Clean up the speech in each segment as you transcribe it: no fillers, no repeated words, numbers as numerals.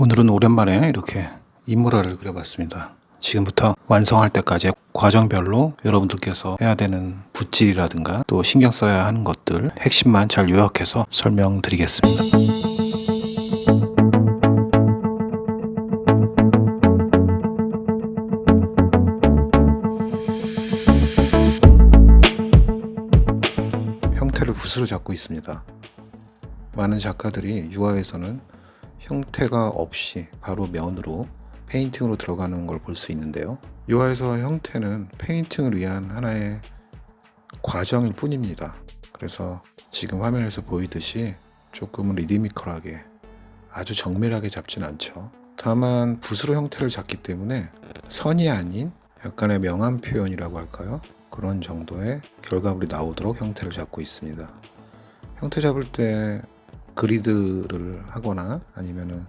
오늘은 오랜만에 이렇게 인물화를 그려봤습니다. 지금부터 완성할 때까지 과정별로 여러분들께서 해야 되는 붓질이라든가 또 신경 써야 하는 것들 핵심만 잘 요약해서 설명드리겠습니다. 형태를 붓으로 잡고 있습니다. 많은 작가들이 유화에서는 형태가 없이 바로 면으로 페인팅으로 들어가는 걸 볼 수 있는데요. 유화에서 형태는 페인팅을 위한 하나의 과정일 뿐입니다. 그래서 지금 화면에서 보이듯이 조금은 리드미컬하게 아주 정밀하게 잡진 않죠. 다만 붓으로 형태를 잡기 때문에 선이 아닌 약간의 명암 표현이라고 할까요? 그런 정도의 결과물이 나오도록 형태를 잡고 있습니다. 형태 잡을 때 그리드를 하거나 아니면은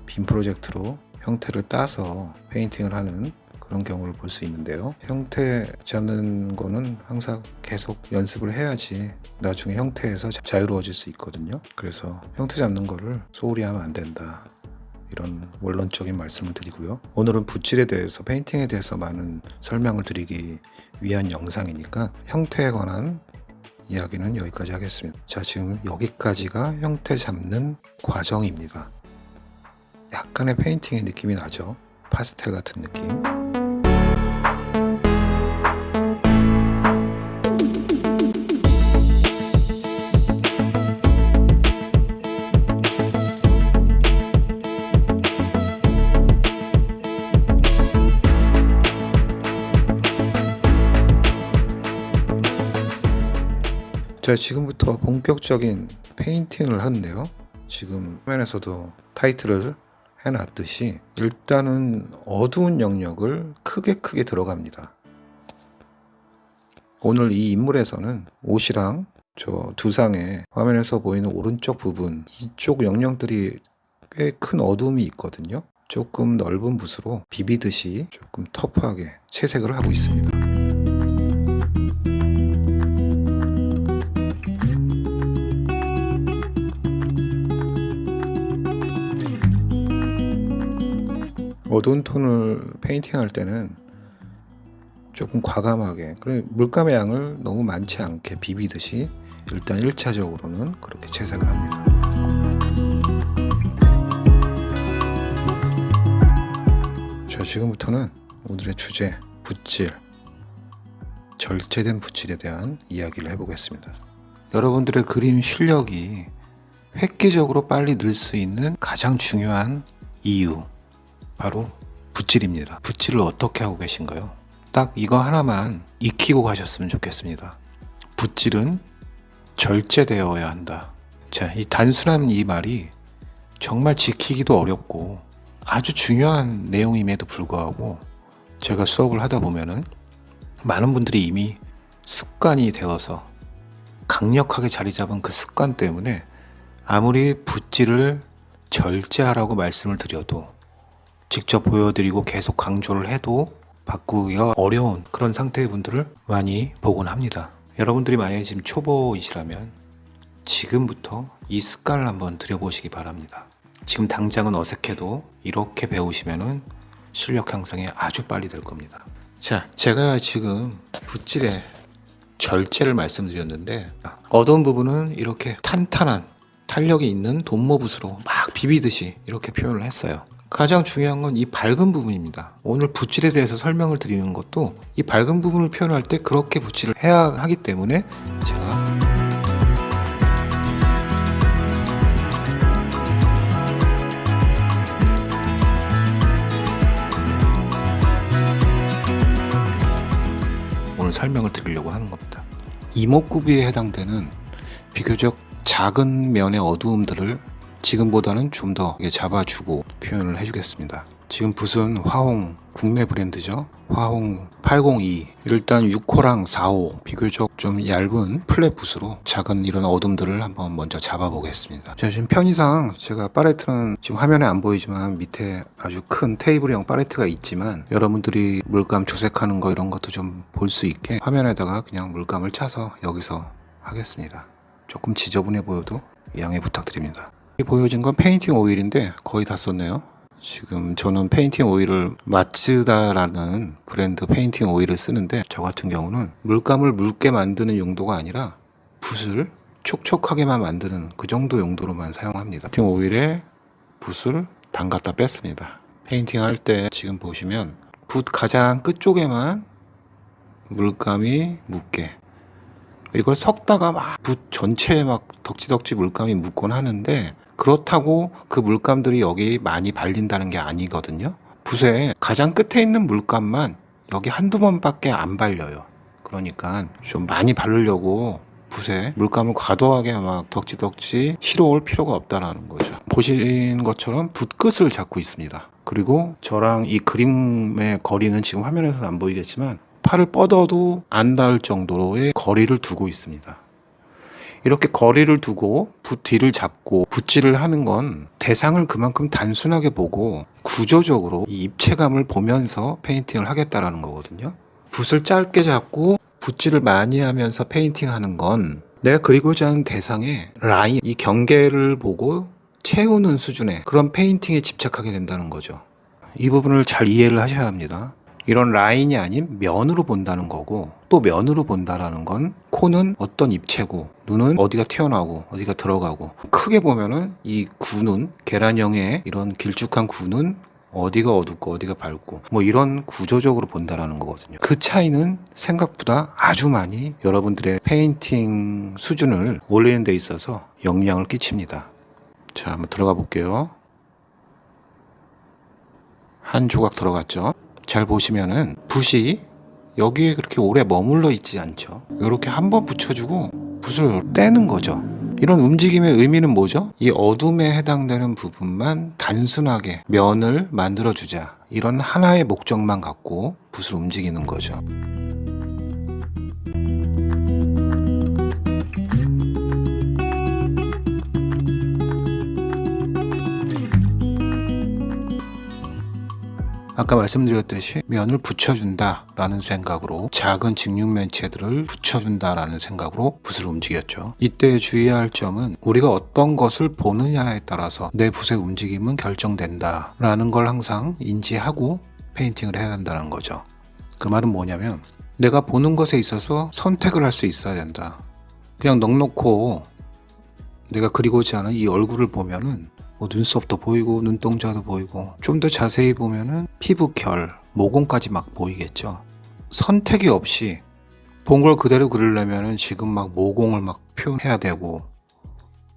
빔 프로젝트로 형태를 따서 페인팅을 하는 그런 경우를 볼 수 있는데요. 형태 잡는 거는 항상 계속 연습을 해야지 나중에 형태에서 자유로워질 수 있거든요. 그래서 형태 잡는 거를 소홀히 하면 안 된다. 이런 원론적인 말씀을 드리고요. 오늘은 붓질에 대해서, 페인팅에 대해서 많은 설명을 드리기 위한 영상이니까 형태에 관한 이야기는 여기까지 하겠습니다. 자, 지금 여기까지가 형태 잡는 과정입니다. 약간의 페인팅의 느낌이 나죠? 파스텔 같은 느낌. 자, 지금부터 본격적인 페인팅을 하는데요. 지금 화면에서도 타이틀을 해놨듯이 일단은 어두운 영역을 크게 들어갑니다. 오늘 이 인물에서는 옷이랑 저 두상에 화면에서 보이는 오른쪽 부분, 이쪽 영역들이 꽤 큰 어두움이 있거든요. 조금 넓은 붓으로 비비듯이 조금 터프하게 채색을 하고 있습니다. 어두운 톤을 페인팅할 때는 조금 과감하게, 물감의 양을 너무 많지 않게 비비듯이 일단 1차적으로는 그렇게 채색을 합니다. 자, 지금부터는 오늘의 주제, 붓질, 절제된 붓질에 대한 이야기를 해보겠습니다. 여러분들의 그림 실력이 획기적으로 빨리 늘 수 있는 가장 중요한 이유, 바로 붓질입니다. 붓질을 어떻게 하고 계신가요? 딱 이거 하나만 익히고 가셨으면 좋겠습니다. 붓질은 절제되어야 한다. 자, 이 단순한 이 말이 정말 지키기도 어렵고 아주 중요한 내용임에도 불구하고 제가 수업을 하다 보면은 많은 분들이 이미 습관이 되어서 강력하게 자리 잡은 그 습관 때문에 아무리 붓질을 절제하라고 말씀을 드려도, 직접 보여드리고 계속 강조를 해도 바꾸기가 어려운 그런 상태의 분들을 많이 보곤 합니다. 여러분들이 만약에 지금 초보이시라면 지금부터 이 습관을 한번 들여보시기 바랍니다. 지금 당장은 어색해도 이렇게 배우시면은 실력 향상이 아주 빨리 될 겁니다. 자, 제가 지금 붓질의 절제를 말씀드렸는데, 어두운 부분은 이렇게 탄탄한 탄력이 있는 돈모붓으로 막 비비듯이 이렇게 표현을 했어요. 가장 중요한 건 이 밝은 부분입니다. 오늘 붓질에 대해서 설명을 드리는 것도 이 밝은 부분을 표현할 때 그렇게 붓질을 해야 하기 때문에 제가 오늘 설명을 드리려고 하는 겁니다. 이목구비에 해당되는 비교적 작은 면의 어두움들을 지금보다는 좀 더 잡아주고 표현을 해주겠습니다. 지금 붓은 화홍, 국내 브랜드죠. 화홍 802. 일단 6호랑 4호 비교적 좀 얇은 플랫 붓으로 작은 이런 어둠들을 한번 먼저 잡아보겠습니다. 자, 지금 편의상 제가 팔레트는 지금 화면에 안 보이지만 밑에 아주 큰 테이블형 팔레트가 있지만, 여러분들이 물감 조색하는 거 이런 것도 좀 볼 수 있게 화면에다가 그냥 물감을 차서 여기서 하겠습니다. 조금 지저분해 보여도 양해 부탁드립니다. 보여진 건 페인팅 오일인데 거의 다 썼네요. 지금 저는 페인팅 오일을 마츠다라는 브랜드 페인팅 오일을 쓰는데, 저 같은 경우는 물감을 묽게 만드는 용도가 아니라 붓을 촉촉하게만 만드는 그 정도 용도로만 사용합니다. 페인팅 오일에 붓을 담갔다 뺐습니다. 페인팅 할 때 지금 보시면 붓 가장 끝쪽에만 물감이 묻게, 이걸 섞다가 막 붓 전체에 막 덕지덕지 물감이 묻곤 하는데, 그렇다고 그 물감들이 여기 많이 발린다는 게 아니거든요. 붓에 가장 끝에 있는 물감만 여기 한두 번밖에 안 발려요. 그러니까 좀 많이 바르려고 붓에 물감을 과도하게 막 덕지덕지 실어올 필요가 없다라는 거죠. 보신 것처럼 붓 끝을 잡고 있습니다. 그리고 저랑 이 그림의 거리는 지금 화면에서는 안 보이겠지만 팔을 뻗어도 안 닿을 정도로의 거리를 두고 있습니다. 이렇게 거리를 두고 붓 뒤를 잡고 붓질을 하는 건 대상을 그만큼 단순하게 보고 구조적으로 이 입체감을 보면서 페인팅을 하겠다라는 거거든요. 붓을 짧게 잡고 붓질을 많이 하면서 페인팅하는 건 내가 그리고자 하는 대상의 라인, 이 경계를 보고 채우는 수준의 그런 페인팅에 집착하게 된다는 거죠. 이 부분을 잘 이해를 하셔야 합니다. 이런 라인이 아닌 면으로 본다는 거고, 또 면으로 본다라는 건 코는 어떤 입체고, 눈은 어디가 튀어나오고 어디가 들어가고, 크게 보면은 이 구는, 계란형의 이런 길쭉한 구는 어디가 어둡고 어디가 밝고, 뭐 이런 구조적으로 본다라는 거거든요. 그 차이는 생각보다 아주 많이 여러분들의 페인팅 수준을 올리는 데 있어서 영향을 끼칩니다. 자, 한번 들어가 볼게요. 한 조각 들어갔죠. 잘 보시면은 붓이 여기에 그렇게 오래 머물러 있지 않죠. 이렇게 한번 붙여주고 붓을 떼는 거죠. 이런 움직임의 의미는 뭐죠? 이 어둠에 해당되는 부분만 단순하게 면을 만들어주자, 이런 하나의 목적만 갖고 붓을 움직이는 거죠. 아까 말씀드렸듯이 면을 붙여준다 라는 생각으로, 작은 직육면체들을 붙여준다 라는 생각으로 붓을 움직였죠. 이때 주의해야 할 점은 우리가 어떤 것을 보느냐에 따라서 내 붓의 움직임은 결정된다 라는 걸 항상 인지하고 페인팅을 해야 한다는 거죠. 그 말은 뭐냐면, 내가 보는 것에 있어서 선택을 할 수 있어야 된다. 그냥 넋놓고 내가 그리고자 하는 이 얼굴을 보면은 뭐 눈썹도 보이고 눈동자도 보이고, 좀 더 자세히 보면은 피부결, 모공까지 막 보이겠죠. 선택이 없이 본 걸 그대로 그리려면은 지금 막 모공을 막 표현해야 되고,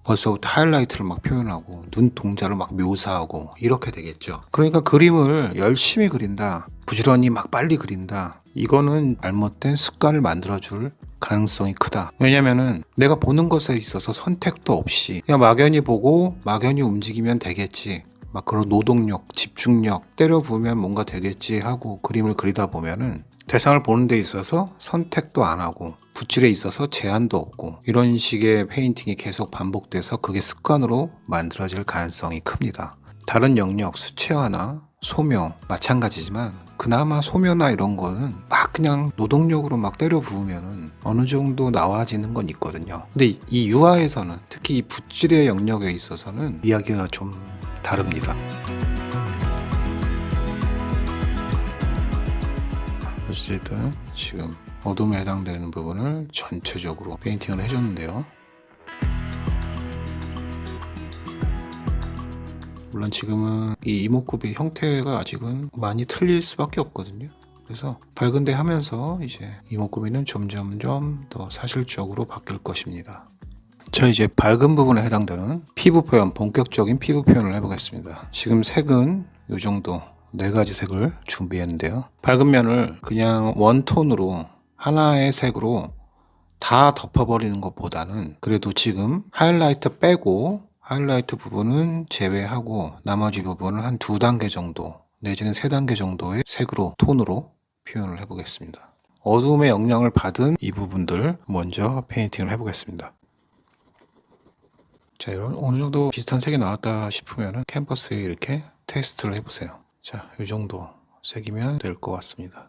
벌써부터 하이라이트를 막 표현하고 눈동자를 막 묘사하고 이렇게 되겠죠. 그러니까 그림을 열심히 그린다, 부지런히 막 빨리 그린다, 이거는 잘못된 습관을 만들어줄 가능성이 크다. 왜냐면은 내가 보는 것에 있어서 선택도 없이 그냥 막연히 보고 막연히 움직이면 되겠지, 막 그런 노동력, 집중력, 때려보면 뭔가 되겠지 하고 그림을 그리다 보면은 대상을 보는 데 있어서 선택도 안 하고 붓질에 있어서 제한도 없고, 이런 식의 페인팅이 계속 반복돼서 그게 습관으로 만들어질 가능성이 큽니다. 다른 영역, 수채화나 소묘 마찬가지지만, 그나마 소묘나 이런 거는 막 그냥 노동력으로 막 때려 부으면은 어느 정도 나와지는 건 있거든요. 근데 이 유화에서는, 특히 이 붓질의 영역에 있어서는 이야기가 좀 다릅니다. 어쨌든 지금 어둠에 해당되는 부분을 전체적으로 페인팅을 해줬는데요. 물론 지금은 이 이목구비 형태가 아직은 많이 틀릴 수밖에 없거든요. 그래서 밝은데 하면서 이제 이목구비는 점점점 더 사실적으로 바뀔 것입니다. 자, 이제 밝은 부분에 해당되는 피부 표현, 본격적인 피부 표현을 해보겠습니다. 지금 색은 이 정도 4가지 색을 준비했는데요. 밝은 면을 그냥 원톤으로 하나의 색으로 다 덮어버리는 것보다는, 그래도 지금 하이라이트 빼고 하이라이트 부분은 제외하고 나머지 부분을 한 2단계 정도 내지는 3단계 정도의 색으로, 톤으로 표현을 해보겠습니다. 어두움의 영향을 받은 이 부분들 먼저 페인팅을 해보겠습니다. 자, 이런 어느 정도 비슷한 색이 나왔다 싶으면 캔버스에 이렇게 테스트를 해보세요. 자, 이 정도 색이면 될 것 같습니다.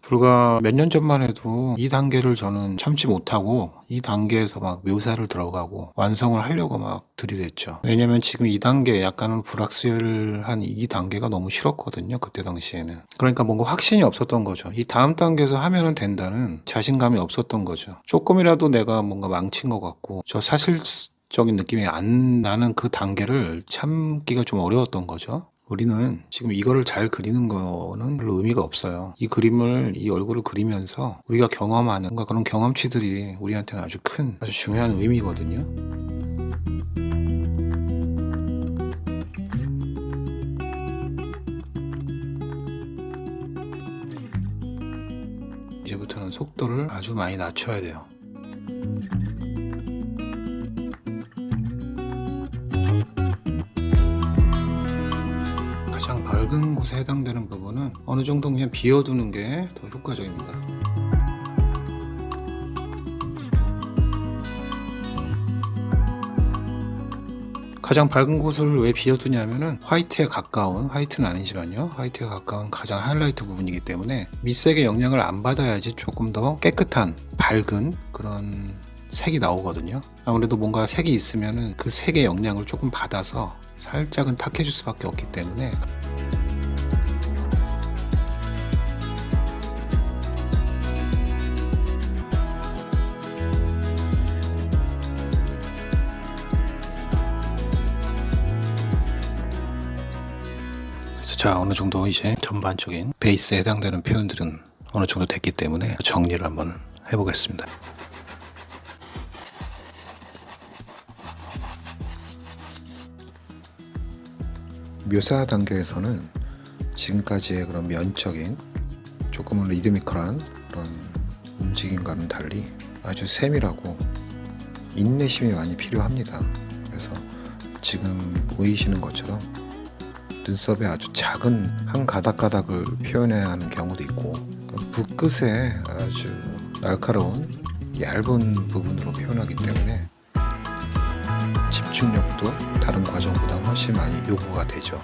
불과 몇 년 전만 해도 이 단계를 저는 참지 못하고 이 단계에서 막 묘사를 들어가고 완성을 하려고 막 들이댔죠. 왜냐면 지금 이 단계 약간은 불확실한 이 단계가 너무 싫었거든요. 그때 당시에는. 그러니까 뭔가 확신이 없었던 거죠. 이 다음 단계에서 하면은 된다는 자신감이 없었던 거죠. 조금이라도 내가 뭔가 망친 것 같고 저 사실적인 느낌이 안 나는 그 단계를 참기가 좀 어려웠던 거죠. 우리는 지금 이거를 잘 그리는 거는 별로 의미가 없어요. 이 그림을, 이 얼굴을 그리면서 우리가 경험하는 뭔가 그런 경험치들이 우리한테는 아주 큰, 아주 중요한 의미거든요. 이제부터는 속도를 아주 많이 낮춰야 돼요. 가장 밝은 곳에 해당되는 부분은 어느 정도 그냥 비워두는 게 더 효과적입니다. 가장 밝은 곳을 왜 비워두냐면은 화이트에 가까운, 화이트는 아니지만요, 화이트에 가까운 가장 하이라이트 부분이기 때문에 밑색의 영향을 안 받아야지 조금 더 깨끗한 밝은 그런 색이 나오거든요. 아무래도 뭔가 색이 있으면은 그 색의 영향을 조금 받아서 살짝은 탁해질 수밖에 없기 때문에 자, 어느 정도 이제 전반적인 베이스에 해당되는 표현들은 어느 정도 됐기 때문에 정리를 한번 해보겠습니다. 묘사 단계에서는 지금까지의 그런 면적인 조금은 리드미컬한 그런 움직임과는 달리 아주 세밀하고 인내심이 많이 필요합니다. 그래서 지금 보이시는 것처럼 눈썹에 아주 작은 한 가닥가닥을 표현해야 하는 경우도 있고 붓끝에 아주 날카로운 얇은 부분으로 표현하기 때문에 집중력도 다른 과정보다 훨씬 많이 요구가 되죠.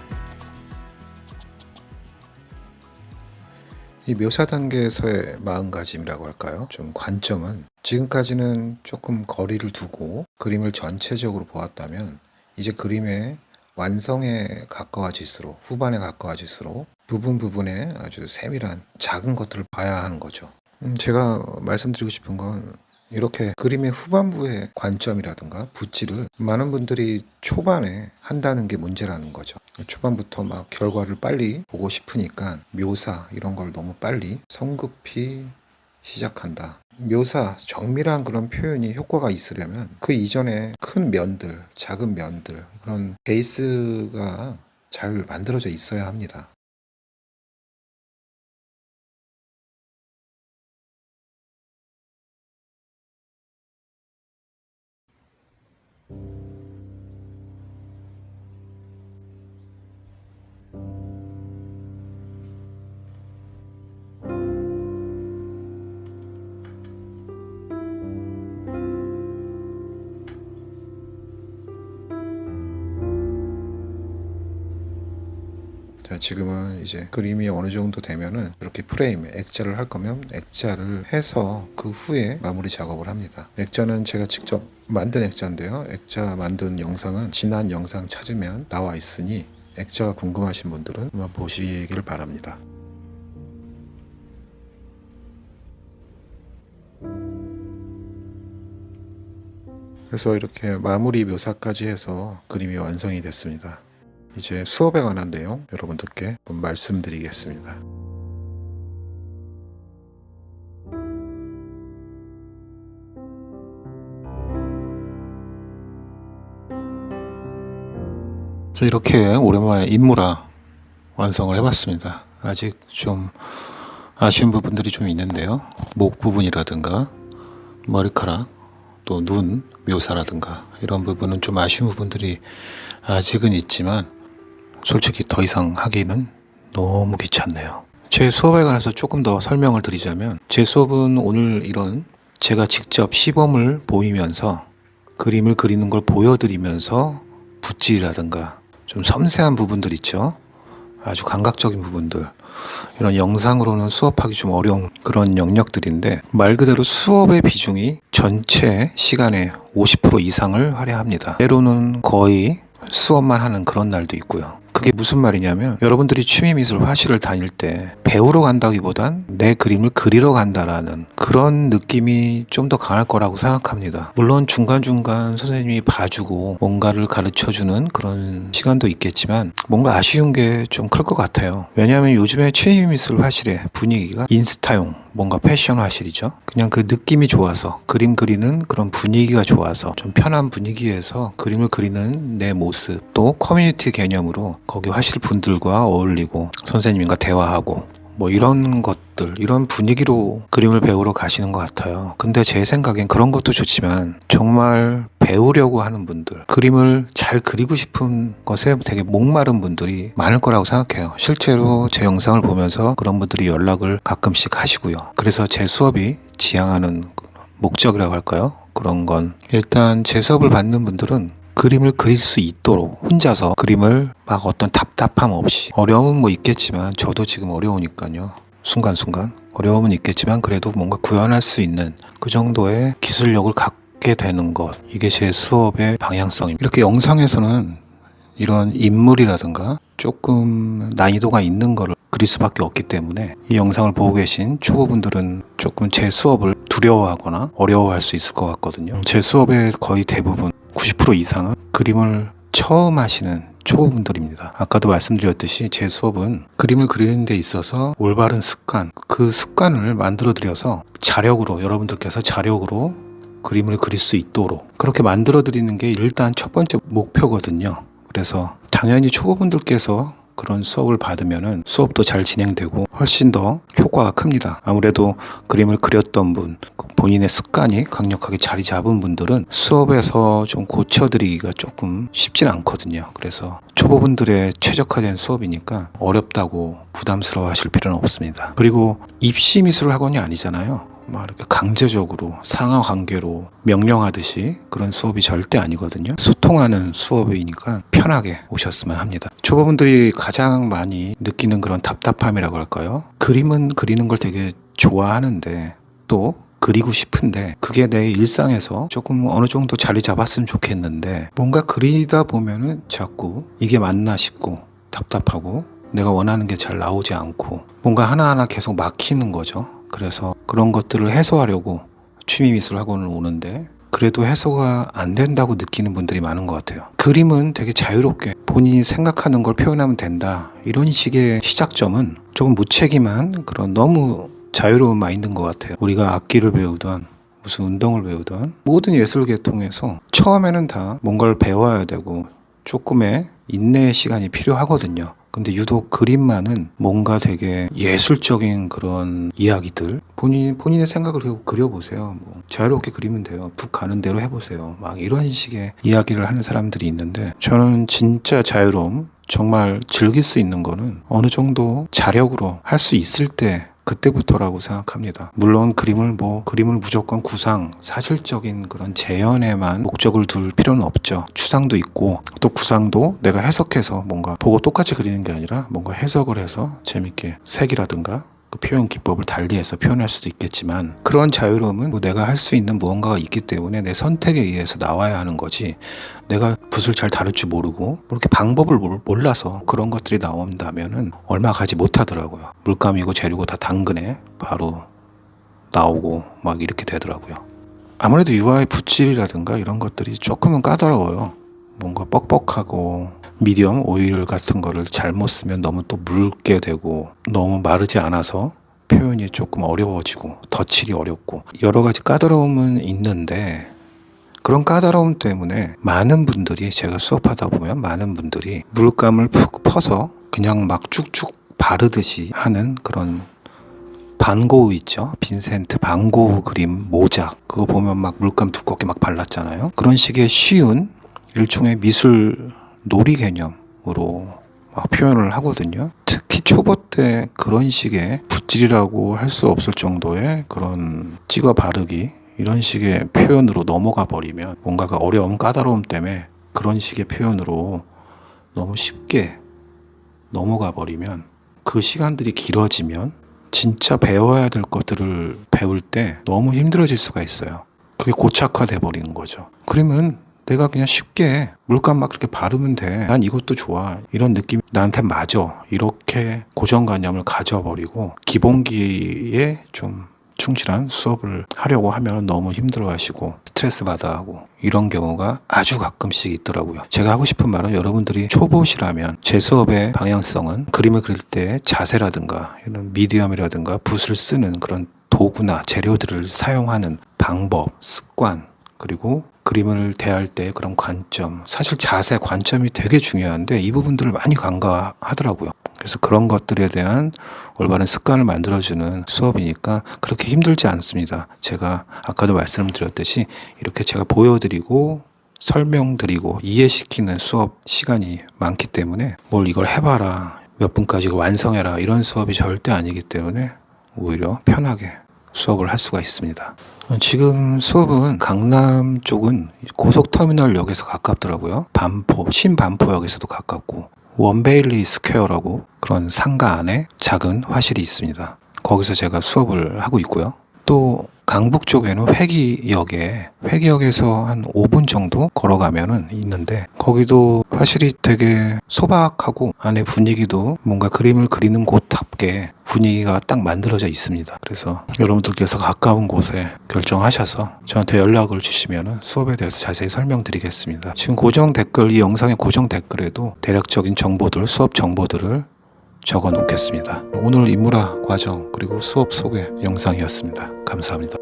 이 묘사 단계에서의 마음가짐이라고 할까요? 좀 관점은 지금까지는 조금 거리를 두고 그림을 전체적으로 보았다면 이제 그림의 완성에 가까워질수록 후반에 가까워질수록 부분에 아주 세밀한 작은 것들을 봐야 하는 거죠. 제가 말씀드리고 싶은 건 이렇게 그림의 후반부의 관점이라든가 붓질을 많은 분들이 초반에 한다는 게 문제라는 거죠. 초반부터 막 결과를 빨리 보고 싶으니까 묘사 이런 걸 너무 빨리 성급히 시작한다. 묘사, 정밀한 그런 표현이 효과가 있으려면 그 이전에 큰 면들, 작은 면들 그런 베이스가 잘 만들어져 있어야 합니다. 자, 지금은 이제 그림이 어느 정도 되면은 이렇게 프레임, 액자를 할 거면 액자를 해서 그 후에 마무리 작업을 합니다. 액자는 제가 직접 만든 액자인데요. 액자 만든 영상은 지난 영상 찾으면 나와 있으니 액자가 궁금하신 분들은 한번 보시길 바랍니다. 그래서 이렇게 마무리 묘사까지 해서 그림이 완성이 됐습니다. 이제 수업에 관한 내용 여러분들께 한번 말씀드리겠습니다. 저 이렇게 오랜만에 인물화 완성을 해봤습니다. 아직 좀 아쉬운 부분들이 좀 있는데요. 목 부분이라든가 머리카락 또 눈 묘사라든가 이런 부분은 좀 아쉬운 부분들이 아직은 있지만 솔직히 더 이상 하기는 너무 귀찮네요. 제 수업에 관해서 조금 더 설명을 드리자면 제 수업은 오늘 이런 제가 직접 시범을 보이면서 그림을 그리는 걸 보여드리면서 붓질이라든가 좀 섬세한 부분들 있죠. 아주 감각적인 부분들, 이런 영상으로는 수업하기 좀 어려운 그런 영역들인데 말 그대로 수업의 비중이 전체 시간의 50% 이상을 할애합니다. 때로는 거의 수업만 하는 그런 날도 있고요. 그게 무슨 말이냐면 여러분들이 취미미술 화실을 다닐 때 배우러 간다기보단 내 그림을 그리러 간다라는 그런 느낌이 좀 더 강할 거라고 생각합니다. 물론 중간중간 선생님이 봐주고 뭔가를 가르쳐주는 그런 시간도 있겠지만 뭔가 아쉬운 게 좀 클 것 같아요. 왜냐하면 요즘에 취미미술 화실의 분위기가 인스타용 뭔가 패션 화실이죠. 그냥 그 느낌이 좋아서 그림 그리는 그런 분위기가 좋아서 좀 편한 분위기에서 그림을 그리는 내 모습, 또 커뮤니티 개념으로 거기 화실 분들과 어울리고 선생님과 대화하고 뭐 이런 것들, 이런 분위기로 그림을 배우러 가시는 것 같아요. 근데 제 생각엔 그런 것도 좋지만 정말 배우려고 하는 분들, 그림을 잘 그리고 싶은 것에 되게 목마른 분들이 많을 거라고 생각해요. 실제로 제 영상을 보면서 그런 분들이 연락을 가끔씩 하시고요. 그래서 제 수업이 지향하는 목적이라고 할까요? 그런 건 일단 제 수업을 받는 분들은 그림을 그릴 수 있도록 혼자서 그림을 막 어떤 답답함 없이, 어려움은 뭐 있겠지만 저도 지금 어려우니까요. 순간순간 어려움은 있겠지만 그래도 뭔가 구현할 수 있는 그 정도의 기술력을 갖게 되는 것, 이게 제 수업의 방향성입니다. 이렇게 영상에서는 이런 인물이라든가 조금 난이도가 있는 거를 그릴 수밖에 없기 때문에 이 영상을 보고 계신 초보분들은 조금 제 수업을 두려워하거나 어려워할 수 있을 것 같거든요. 제 수업의 거의 대부분 90% 이상은 그림을 처음 하시는 초보분들입니다. 아까도 말씀드렸듯이 제 수업은 그림을 그리는 데 있어서 올바른 습관, 그 습관을 만들어 드려서 자력으로, 여러분들께서 자력으로 그림을 그릴 수 있도록 그렇게 만들어 드리는 게 일단 첫 번째 목표거든요. 그래서 당연히 초보분들께서 그런 수업을 받으면은 수업도 잘 진행되고 훨씬 더 효과가 큽니다. 아무래도 그림을 그렸던 분, 본인의 습관이 강력하게 자리 잡은 분들은 수업에서 좀 고쳐드리기가 조금 쉽진 않거든요. 그래서 초보분들의 최적화된 수업이니까 어렵다고 부담스러워 하실 필요는 없습니다. 그리고 입시 미술 학원이 아니잖아요. 막 이렇게 강제적으로 상하 관계로 명령하듯이 그런 수업이 절대 아니거든요. 소통하는 수업이니까 편하게 오셨으면 합니다. 초보분들이 가장 많이 느끼는 그런 답답함이라고 할까요? 그림은 그리는 걸 되게 좋아하는데 또 그리고 싶은데 그게 내 일상에서 조금 어느 정도 자리 잡았으면 좋겠는데 뭔가 그리다 보면은 자꾸 이게 맞나 싶고 답답하고 내가 원하는 게 잘 나오지 않고 뭔가 하나하나 계속 막히는 거죠. 그래서 그런 것들을 해소하려고 취미미술 학원을 오는데 그래도 해소가 안 된다고 느끼는 분들이 많은 것 같아요. 그림은 되게 자유롭게 본인이 생각하는 걸 표현하면 된다, 이런 식의 시작점은 조금 무책임한 그런 너무 자유로운 마인드인 것 같아요. 우리가 악기를 배우던 무슨 운동을 배우던 모든 예술 계통에서 처음에는 다 뭔가를 배워야 되고 조금의 인내의 시간이 필요하거든요. 근데 유독 그림만은 뭔가 되게 예술적인 그런 이야기들, 본인의 생각을 그려보세요. 뭐 자유롭게 그리면 돼요. 북 가는 대로 해보세요. 막 이런 식의 이야기를 하는 사람들이 있는데 저는 진짜 자유로움, 정말 즐길 수 있는 거는 어느 정도 자력으로 할 수 있을 때 그때부터라고 생각합니다. 물론 그림을 무조건 구상, 사실적인 그런 재현에만 목적을 둘 필요는 없죠. 추상도 있고 또 구상도 내가 해석해서 뭔가 보고 똑같이 그리는 게 아니라 뭔가 해석을 해서 재밌게 색이라든가 그 표현 기법을 달리해서 표현할 수도 있겠지만 그런 자유로움은 뭐 내가 할 수 있는 무언가가 있기 때문에 내 선택에 의해서 나와야 하는 거지, 내가 붓을 잘 다룰 줄 모르고 이렇게 방법을 몰라서 그런 것들이 나온다면은 얼마 가지 못하더라고요. 물감이고 재료고 다 당근에 바로 나오고 막 이렇게 되더라고요. 아무래도 유화의 붓질이라든가 이런 것들이 조금은 까다로워요. 뭔가 뻑뻑하고 미디엄 오일 같은 거를 잘못 쓰면 너무 또 묽게 되고 너무 마르지 않아서 표현이 조금 어려워지고 덧칠이 어렵고 여러 가지 까다로움은 있는데 그런 까다로움 때문에 많은 분들이, 제가 수업하다 보면 많은 분들이 물감을 푹 퍼서 그냥 막 쭉쭉 바르듯이 하는 그런 반고흐 있죠. 빈센트 반고흐 그림 모작, 그거 보면 막 물감 두껍게 막 발랐잖아요. 그런 식의 쉬운 일종의 미술 놀이 개념으로 막 표현을 하거든요. 특히 초보 때 그런 식의 붓질이라고 할 수 없을 정도의 그런 찍어 바르기, 이런 식의 표현으로 넘어가 버리면 뭔가가 어려움, 까다로움 때문에 그런 식의 표현으로 너무 쉽게 넘어가 버리면, 그 시간들이 길어지면 진짜 배워야 될 것들을 배울 때 너무 힘들어질 수가 있어요. 그게 고착화돼 버리는 거죠. 그러면 내가 그냥 쉽게 물감 막 그렇게 바르면 돼. 난 이것도 좋아. 이런 느낌이 나한테 맞아. 이렇게 고정관념을 가져버리고 기본기에 좀 충실한 수업을 하려고 하면 너무 힘들어 하시고 스트레스 받아 하고 이런 경우가 아주 가끔씩 있더라고요. 제가 하고 싶은 말은 여러분들이 초보시라면 제 수업의 방향성은 그림을 그릴 때 자세라든가 이런 미디엄이라든가 붓을 쓰는 그런 도구나 재료들을 사용하는 방법, 습관, 그리고 그림을 대할 때 그런 관점, 사실 자세, 관점이 되게 중요한데 이 부분들을 많이 간과하더라고요. 그래서 그런 것들에 대한 올바른 습관을 만들어주는 수업이니까 그렇게 힘들지 않습니다. 제가 아까도 말씀드렸듯이 이렇게 제가 보여드리고 설명드리고 이해시키는 수업 시간이 많기 때문에 뭘 이걸 해봐라, 몇 분까지 이걸 완성해라 이런 수업이 절대 아니기 때문에 오히려 편하게 수업을 할 수가 있습니다. 지금 수업은 강남 쪽은 고속터미널역에서 가깝더라고요. 반포, 신반포역에서도 가깝고 원베일리 스퀘어라고 그런 상가 안에 작은 화실이 있습니다. 거기서 제가 수업을 하고 있고요. 또 강북 쪽에는 회기역에서 한 5분 정도 걸어가면은 있는데 거기도 화실이 되게 소박하고 안에 분위기도 뭔가 그림을 그리는 곳답게 분위기가 딱 만들어져 있습니다. 그래서 여러분들께서 가까운 곳에 결정하셔서 저한테 연락을 주시면 수업에 대해서 자세히 설명드리겠습니다. 지금 고정 댓글, 이 영상의 고정 댓글에도 대략적인 정보들, 수업 정보들을 적어 놓겠습니다. 오늘 인문화 과정 그리고 수업 소개 영상이었습니다. 감사합니다.